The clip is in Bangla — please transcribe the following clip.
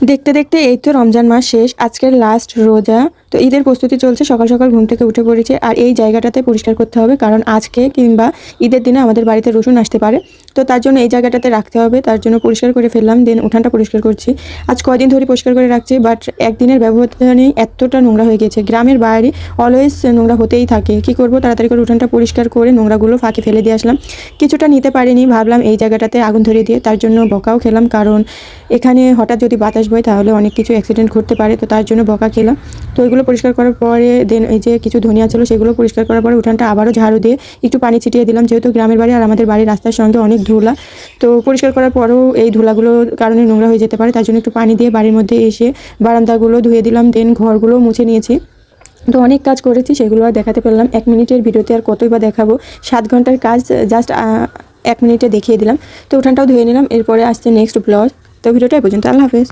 দেখতে দেখতে এই তো রমজান মাস শেষ, আজকের লাস্ট রোজা। তো ঈদের প্রস্তুতি চলছে, সকাল সকাল ঘুম থেকে উঠে পড়েছে। আর এই জায়গাটাতে পরিষ্কার করতে হবে, কারণ আজকে কিংবা ঈদের দিনে আমাদের বাড়িতে রসুন আসতে পারে। তো তার জন্য এই জায়গাটাতে রাখতে হবে, তার জন্য পরিষ্কার করে ফেললাম। দেন উঠানটা পরিষ্কার করছি। আজ কয়দিন ধরে পরিষ্কার করে রাখছি, বাট একদিনের ব্যবধানেই এতটা নোংরা হয়ে গেছে। গ্রামের বাইরে অলওয়েজ নোংরা হতেই থাকে। কি করব, তাড়াতাড়ি করে উঠানটা পরিষ্কার করে নোংরাগুলো ফাঁকে ফেলে দিয়ে আসলাম। কিছুটা নিতে পারিনি, ভাবলাম এই জায়গাটাতে আগুন ধরিয়ে দিয়ে, তার জন্য বকাও খেলাম। কারণ এখানে হঠাৎ যদি বাতাস বয় তাহলে অনেক কিছু অ্যাক্সিডেন্ট ঘটতে পারে, তো তার জন্য বকা খেলাম। তো ওইগুলো পরিষ্কার করার পরে দেন এই যে কিছু ধনিয়া ছিল সেগুলো পরিষ্কার করার পরে উঠানটা আবারও ঝাড়ু দিয়ে একটু পানি ছিটিয়ে দিলাম, যেহেতু গ্রামের বাড়ি আর আমাদের বাড়ির রাস্তার সঙ্গে অনেক ধুলা। তো পরিষ্কার করার পরেও এই ধুলাগুলোর কারণে নোংরা হয়ে যেতে পারে, তার জন্য একটু পানি দিয়ে বাড়ির মধ্যে এসে বারান্দাগুলো ধুয়ে দিলাম। দেন ঘরগুলো মুছে নিয়েছি। তো অনেক কাজ করেছি, সেগুলো আর দেখাতে পারলাম। 1 মিনিটের ভিডিওতে আর কতই বা দেখাবো। 7 ঘন্টার কাজ জাস্ট 1 মিনিটে দেখিয়ে দিলাম। তো উঠানটাও ধুয়ে নিলাম, এরপরে আসছে নেক্সট ব্লগ। তো ভিডিওটা এই পর্যন্ত, আল্লাহ হাফেজ।